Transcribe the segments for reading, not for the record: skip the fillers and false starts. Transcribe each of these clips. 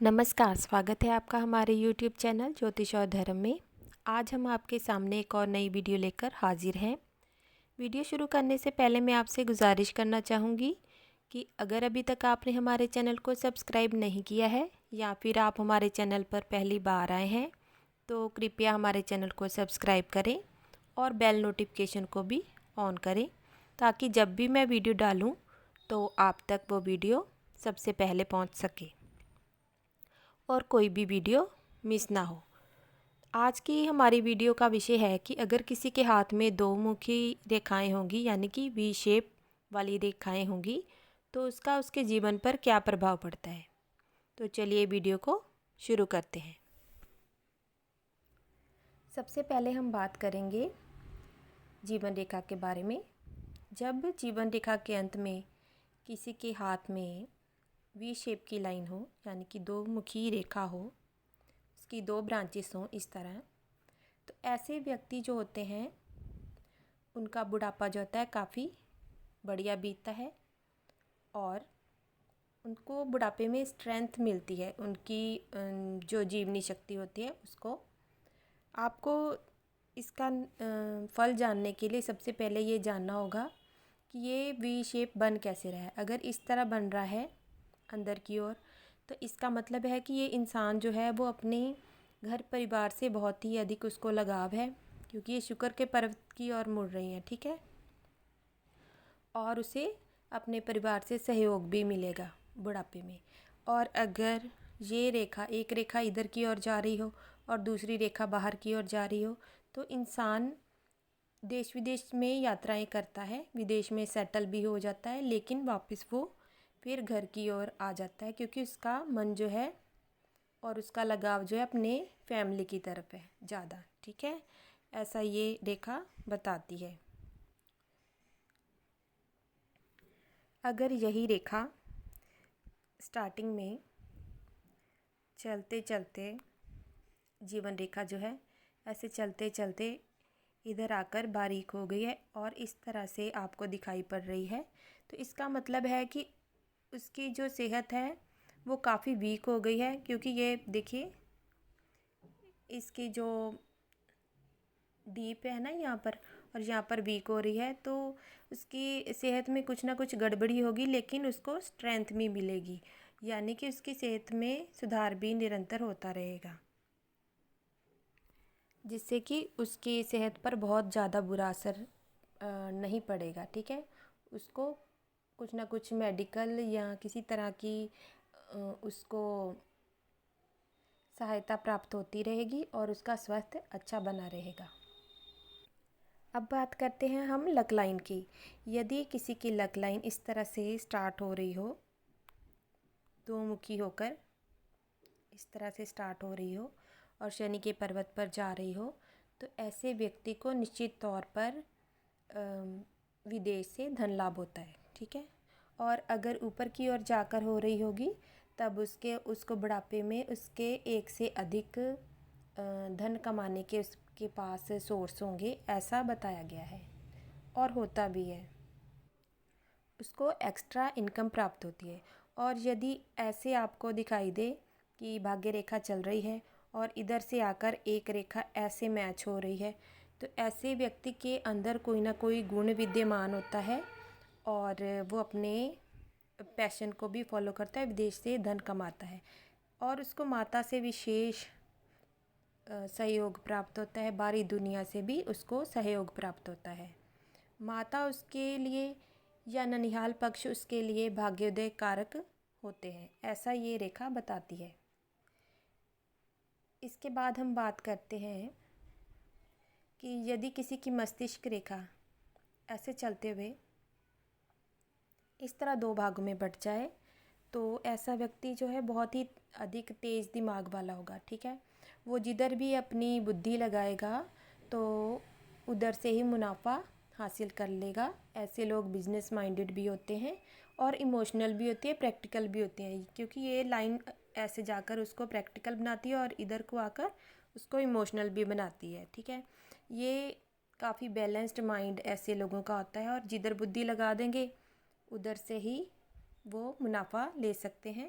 नमस्कार, स्वागत है आपका हमारे YouTube चैनल ज्योतिष और धर्म में। आज हम आपके सामने एक और नई वीडियो लेकर हाजिर हैं। वीडियो शुरू करने से पहले मैं आपसे गुजारिश करना चाहूँगी कि अगर अभी तक आपने हमारे चैनल को सब्सक्राइब नहीं किया है या फिर आप हमारे चैनल पर पहली बार आए हैं तो कृपया हमारे चैनल को सब्सक्राइब करें और बेल नोटिफिकेशन को भी ऑन करें ताकि जब भी मैं वीडियो डालूँ तो आप तक वो वीडियो सबसे पहले पहुँच सके और कोई भी वीडियो मिस ना हो। आज की हमारी वीडियो का विषय है कि अगर किसी के हाथ में दो मुखी रेखाएं होंगी यानी कि वी शेप वाली रेखाएं होंगी तो उसका उसके जीवन पर क्या प्रभाव पड़ता है। तो चलिए वीडियो को शुरू करते हैं। सबसे पहले हम बात करेंगे जीवन रेखा के बारे में। जब जीवन रेखा के अंत में किसी के हाथ में वी शेप की लाइन हो यानी कि दो मुखी रेखा हो, उसकी दो ब्रांचेस हों इस तरह, तो ऐसे व्यक्ति जो होते हैं उनका बुढ़ापा जो होता है काफ़ी बढ़िया बीतता है और उनको बुढ़ापे में स्ट्रेंथ मिलती है। उनकी जो जीवनी शक्ति होती है उसको आपको इसका फल जानने के लिए सबसे पहले ये जानना होगा कि ये वी शेप बन कैसे रहा है। अगर इस तरह बन रहा है अंदर की ओर तो इसका मतलब है कि ये इंसान जो है वो अपने घर परिवार से बहुत ही अधिक उसको लगाव है, क्योंकि ये शुक्र के पर्वत की ओर मुड़ रही हैं, ठीक है। और उसे अपने परिवार से सहयोग भी मिलेगा बुढ़ापे में। और अगर ये रेखा एक रेखा इधर की ओर जा रही हो और दूसरी रेखा बाहर की ओर जा रही हो तो इंसान देश विदेश में यात्राएं करता है, विदेश में सेटल भी हो जाता है, लेकिन वापस वो फिर घर की ओर आ जाता है क्योंकि उसका मन जो है और उसका लगाव जो है अपने फैमिली की तरफ है ज़्यादा, ठीक है। ऐसा ये रेखा बताती है। अगर यही रेखा स्टार्टिंग में चलते चलते जीवन रेखा जो है ऐसे चलते चलते इधर आकर बारीक हो गई है और इस तरह से आपको दिखाई पड़ रही है, तो इसका मतलब है कि उसकी जो सेहत है वो काफ़ी वीक हो गई है। क्योंकि ये देखिए इसकी जो डीप है ना यहाँ पर और यहाँ पर वीक हो रही है, तो उसकी सेहत में कुछ ना कुछ गड़बड़ी होगी लेकिन उसको स्ट्रेंथ भी मिलेगी, यानी कि उसकी सेहत में सुधार भी निरंतर होता रहेगा, जिससे कि उसकी सेहत पर बहुत ज़्यादा बुरा असर नहीं पड़ेगा, ठीक है। उसको कुछ ना कुछ मेडिकल या किसी तरह की उसको सहायता प्राप्त होती रहेगी और उसका स्वास्थ्य अच्छा बना रहेगा। अब बात करते हैं हम लक लाइन की। यदि किसी की लक लाइन इस तरह से स्टार्ट हो रही हो, दो मुखी होकर इस तरह से स्टार्ट हो रही हो और शनि के पर्वत पर जा रही हो, तो ऐसे व्यक्ति को निश्चित तौर पर विदेश से धन लाभ होता है, ठीक है। और अगर ऊपर की ओर जाकर हो रही होगी तब उसको बुढ़ापे में उसके एक से अधिक धन कमाने के उसके पास सोर्स होंगे, ऐसा बताया गया है और होता भी है। उसको एक्स्ट्रा इनकम प्राप्त होती है। और यदि ऐसे आपको दिखाई दे कि भाग्य रेखा चल रही है और इधर से आकर एक रेखा ऐसे मैच हो रही है, तो ऐसे व्यक्ति के अंदर कोई ना कोई गुण विद्यमान होता है और वो अपने पैशन को भी फॉलो करता है, विदेश से धन कमाता है और उसको माता से विशेष सहयोग प्राप्त होता है, बाहरी दुनिया से भी उसको सहयोग प्राप्त होता है। माता उसके लिए या ननिहाल पक्ष उसके लिए भाग्योदय कारक होते हैं, ऐसा ये रेखा बताती है। इसके बाद हम बात करते हैं कि यदि किसी की मस्तिष्क रेखा ऐसे चलते हुए इस तरह दो भागों में बट जाए तो ऐसा व्यक्ति जो है बहुत ही अधिक तेज़ दिमाग वाला होगा, ठीक है। वो जिधर भी अपनी बुद्धि लगाएगा तो उधर से ही मुनाफा हासिल कर लेगा। ऐसे लोग बिजनेस माइंडेड भी होते हैं और इमोशनल भी होती है, प्रैक्टिकल भी होते हैं, क्योंकि ये लाइन ऐसे जाकर उसको प्रैक्टिकल बनाती है और इधर को आकर उसको इमोशनल भी बनाती है, ठीक है। ये काफ़ी बैलेंस्ड माइंड ऐसे लोगों का होता है और जिधर बुद्धि लगा देंगे उधर से ही वो मुनाफा ले सकते हैं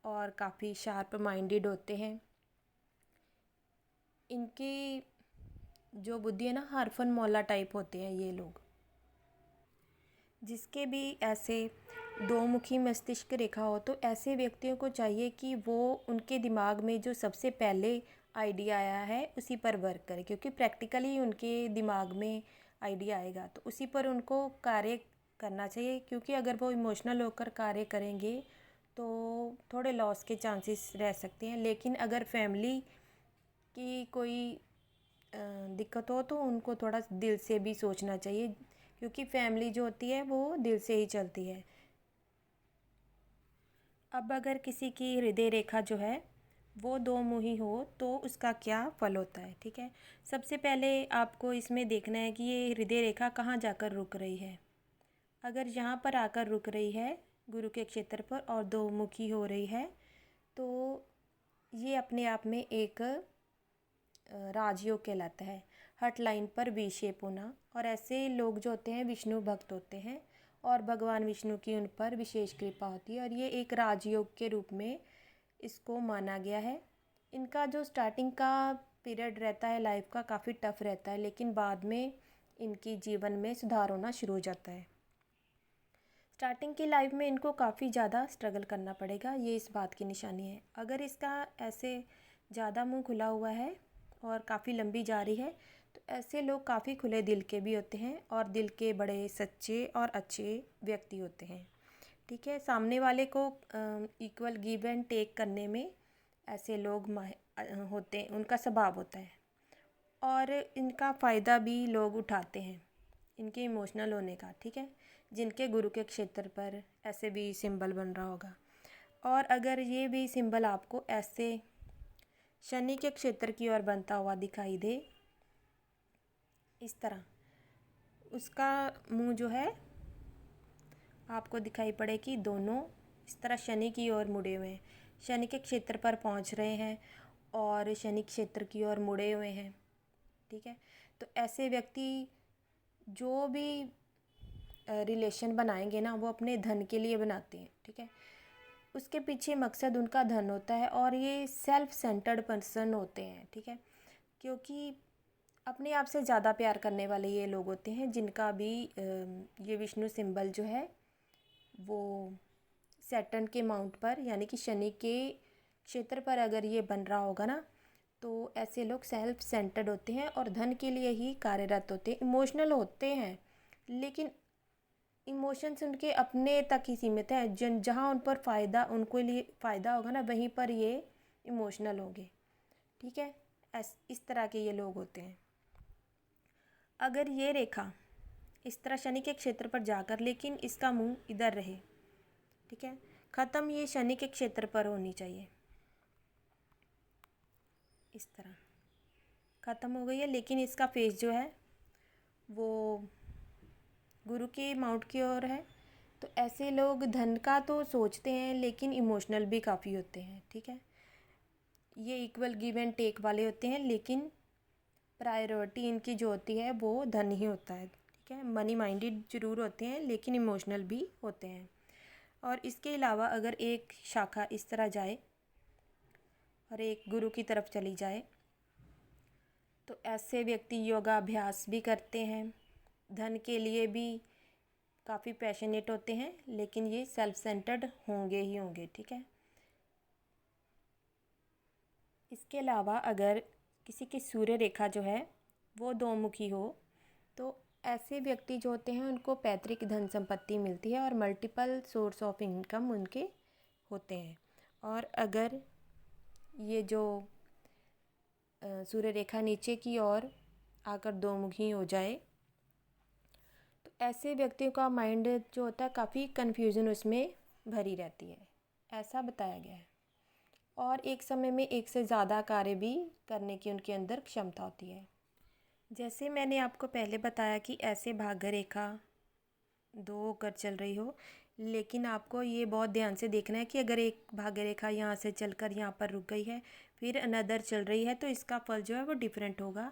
और काफ़ी शार्प माइंडेड होते हैं। इनकी जो बुद्धि है ना, हरफन मौला टाइप होते हैं ये लोग। जिसके भी ऐसे दो मुखी मस्तिष्क रेखा हो तो ऐसे व्यक्तियों को चाहिए कि वो उनके दिमाग में जो सबसे पहले आइडिया आया है उसी पर वर्क करें, क्योंकि प्रैक्टिकली उनके दिमाग में आइडिया आएगा तो उसी पर उनको कार्य करना चाहिए। क्योंकि अगर वो इमोशनल होकर कार्य करेंगे तो थोड़े लॉस के चांसेस रह सकते हैं। लेकिन अगर फैमिली की कोई दिक्कत हो तो उनको थोड़ा दिल से भी सोचना चाहिए, क्योंकि फैमिली जो होती है वो दिल से ही चलती है। अब अगर किसी की हृदय रेखा जो है वो दो मुही हो तो उसका क्या फल होता है, ठीक है। सबसे पहले आपको इसमें देखना है कि ये हृदय रेखा कहाँ जाकर रुक रही है। अगर यहाँ पर आकर रुक रही है गुरु के क्षेत्र पर और दो मुखी हो रही है तो ये अपने आप में एक राजयोग कहलाता है। हट लाइन पर वी शेप होना, और ऐसे लोग जो होते हैं विष्णु भक्त होते हैं और भगवान विष्णु की उन पर विशेष कृपा होती है और ये एक राजयोग के रूप में इसको माना गया है। इनका जो स्टार्टिंग का पीरियड रहता है लाइफ का काफ़ी टफ रहता है, लेकिन बाद में इनकी जीवन में सुधार होना शुरू हो जाता है। स्टार्टिंग की लाइफ में इनको काफ़ी ज़्यादा स्ट्रगल करना पड़ेगा, ये इस बात की निशानी है। अगर इसका ऐसे ज़्यादा मुंह खुला हुआ है और काफ़ी लंबी जा रही है तो ऐसे लोग काफ़ी खुले दिल के भी होते हैं और दिल के बड़े सच्चे और अच्छे व्यक्ति होते हैं, ठीक है। सामने वाले को इक्वल गिव एंड टेक करने में ऐसे लोग होते हैं, उनका स्वभाव होता है और इनका फ़ायदा भी लोग उठाते हैं इनके इमोशनल होने का, ठीक है। जिनके गुरु के क्षेत्र पर ऐसे भी सिंबल बन रहा होगा, और अगर ये भी सिंबल आपको ऐसे शनि के क्षेत्र की ओर बनता हुआ दिखाई दे इस तरह, उसका मुंह जो है आपको दिखाई पड़े कि दोनों इस तरह शनि की ओर मुड़े हुए हैं, शनि के क्षेत्र पर पहुंच रहे हैं और शनि क्षेत्र की ओर मुड़े हुए हैं, ठीक है। तो ऐसे व्यक्ति जो भी रिलेशन बनाएंगे ना वो अपने धन के लिए बनाते हैं, ठीक है। उसके पीछे मकसद उनका धन होता है और ये सेल्फ सेंटर्ड पर्सन होते हैं, ठीक है। क्योंकि अपने आप से ज़्यादा प्यार करने वाले ये लोग होते हैं जिनका भी ये विष्णु सिंबल जो है वो सैटर्न के माउंट पर यानी कि शनि के क्षेत्र पर अगर ये बन रहा होगा ना तो ऐसे लोग सेल्फ सेंटर्ड होते हैं और धन के लिए ही कार्यरत होते हैं। इमोशनल होते हैं लेकिन इमोशंस उनके अपने तक ही सीमित है। जहाँ उन पर फ़ायदा उनको लिए फ़ायदा होगा ना वहीं पर ये इमोशनल होंगे, ठीक है। इस तरह के ये लोग होते हैं। अगर ये रेखा इस तरह शनि के क्षेत्र पर जाकर लेकिन इसका मुंह इधर रहे, ठीक है, ख़त्म ये शनि के क्षेत्र पर होनी चाहिए, इस तरह ख़त्म हो गई है, लेकिन इसका फेस जो है वो गुरु के माउंट की ओर है। तो ऐसे लोग धन का तो सोचते हैं लेकिन इमोशनल भी काफ़ी होते हैं, ठीक है। ये इक्वल गिव एंड टेक वाले होते हैं लेकिन प्रायोरिटी इनकी जो होती है वो धन ही होता है, ठीक है। मनी माइंडेड जरूर होते हैं लेकिन इमोशनल भी होते हैं। और इसके अलावा अगर एक शाखा इस तरह जाए और एक गुरु की तरफ चली जाए तो ऐसे व्यक्ति योगाभ्यास भी करते हैं, धन के लिए भी काफ़ी पैशनेट होते हैं, लेकिन ये सेल्फ सेंटर्ड होंगे ही होंगे, ठीक है। इसके अलावा अगर किसी की सूर्य रेखा जो है वो दो मुखी हो तो ऐसे व्यक्ति जो होते हैं उनको पैतृक धन संपत्ति मिलती है और मल्टीपल सोर्स ऑफ इनकम उनके होते हैं। और अगर ये जो सूर्य रेखा नीचे की ओर आकर दो मुखी हो जाए तो ऐसे व्यक्तियों का माइंड जो होता है काफ़ी कन्फ्यूज़न उसमें भरी रहती है, ऐसा बताया गया है। और एक समय में एक से ज़्यादा कार्य भी करने की उनके अंदर क्षमता होती है। जैसे मैंने आपको पहले बताया कि ऐसे भाग्य रेखा दो होकर चल रही हो, लेकिन आपको ये बहुत ध्यान से देखना है कि अगर एक भाग्य रेखा यहाँ से चलकर यहाँ पर रुक गई है फिर अनदर चल रही है तो इसका फल जो है वो डिफरेंट होगा।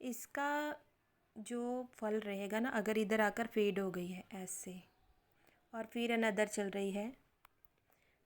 इसका जो फल रहेगा ना, अगर इधर आकर फेड हो गई है ऐसे और फिर अनदर चल रही है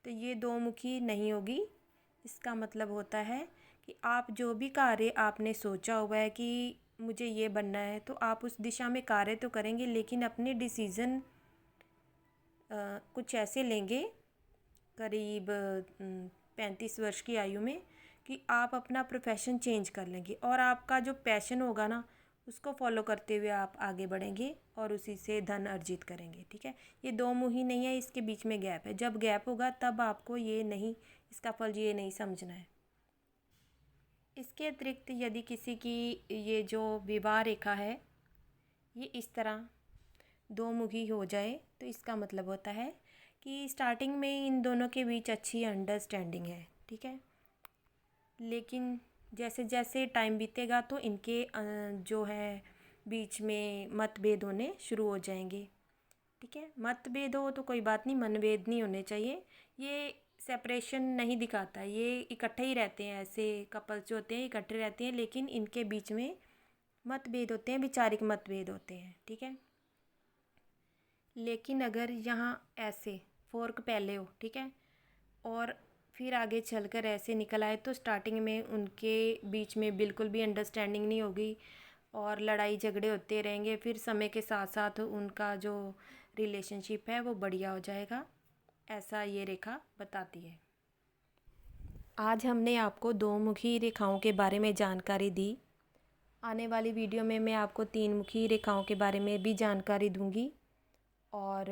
तो तो ये दो मुखी नहीं होगी। इसका मतलब होता है कि आप जो भी कार्य आपने सोचा हुआ है कि मुझे ये बनना है, तो आप उस दिशा में कार्य तो करेंगे, लेकिन अपने डिसीज़न कुछ ऐसे लेंगे करीब 35 वर्ष की आयु में कि आप अपना प्रोफेशन चेंज कर लेंगे और आपका जो पैशन होगा ना उसको फॉलो करते हुए आप आगे बढ़ेंगे और उसी से धन अर्जित करेंगे। ठीक है, ये दो मुही नहीं है, इसके बीच में गैप है। जब गैप होगा तब आपको ये नहीं, इसका फल ये नहीं समझना है। इसके अतिरिक्त यदि किसी की ये जो विवाह रेखा है ये इस तरह दो मुखी हो जाए तो इसका मतलब होता है कि स्टार्टिंग में इन दोनों के बीच अच्छी अंडरस्टैंडिंग है। ठीक है, लेकिन जैसे जैसे टाइम बीतेगा तो इनके जो है बीच में मतभेद होने शुरू हो जाएंगे। ठीक है, मतभेद हो तो कोई बात नहीं, मनभेद नहीं होने चाहिए। ये सेपरेशन नहीं दिखाता, ये इकट्ठे ही रहते हैं। ऐसे कपल्स जो होते हैं इकट्ठे रहते हैं, लेकिन इनके बीच में मतभेद होते हैं, वैचारिक मतभेद होते हैं। ठीक है, लेकिन अगर यहाँ ऐसे फोर्क पहले हो, ठीक है, और फिर आगे चलकर ऐसे निकल आए तो स्टार्टिंग में उनके बीच में बिल्कुल भी अंडरस्टैंडिंग नहीं होगी और लड़ाई झगड़े होते रहेंगे। फिर समय के साथ साथ उनका जो रिलेशनशिप है वो बढ़िया हो जाएगा, ऐसा ये रेखा बताती है। आज हमने आपको दो मुखी रेखाओं के बारे में जानकारी दी। आने वाली वीडियो में मैं आपको तीन मुखी रेखाओं के बारे में भी जानकारी दूंगी और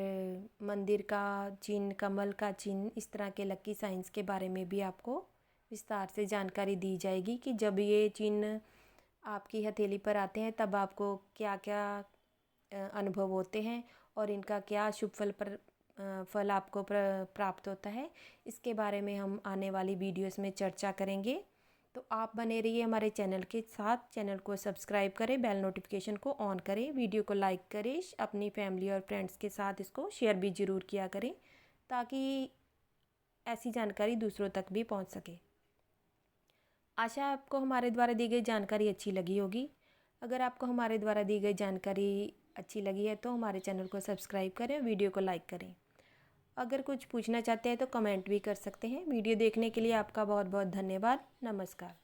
मंदिर का चिन्ह, कमल का चिन्ह, इस तरह के लकी साइंस के बारे में भी आपको विस्तार से जानकारी दी जाएगी कि जब ये चिन्ह आपकी हथेली पर आते हैं तब आपको क्या क्या अनुभव होते हैं और इनका क्या शुभ फल आपको प्राप्त होता है। इसके बारे में हम आने वाली वीडियोस में चर्चा करेंगे। तो आप बने रहिए हमारे चैनल के साथ। चैनल को सब्सक्राइब करें, बेल नोटिफिकेशन को ऑन करें, वीडियो को लाइक करें, अपनी फैमिली और फ्रेंड्स के साथ इसको शेयर भी ज़रूर किया करें ताकि ऐसी जानकारी दूसरों तक भी पहुंच सके। आशा है आपको हमारे द्वारा दी गई जानकारी अच्छी लगी होगी। अगर आपको हमारे द्वारा दी गई जानकारी अच्छी लगी है तो हमारे चैनल को सब्सक्राइब करें, वीडियो को लाइक करें। अगर कुछ पूछना चाहते हैं तो कमेंट भी कर सकते हैं। वीडियो देखने के लिए आपका बहुत बहुत धन्यवाद। नमस्कार।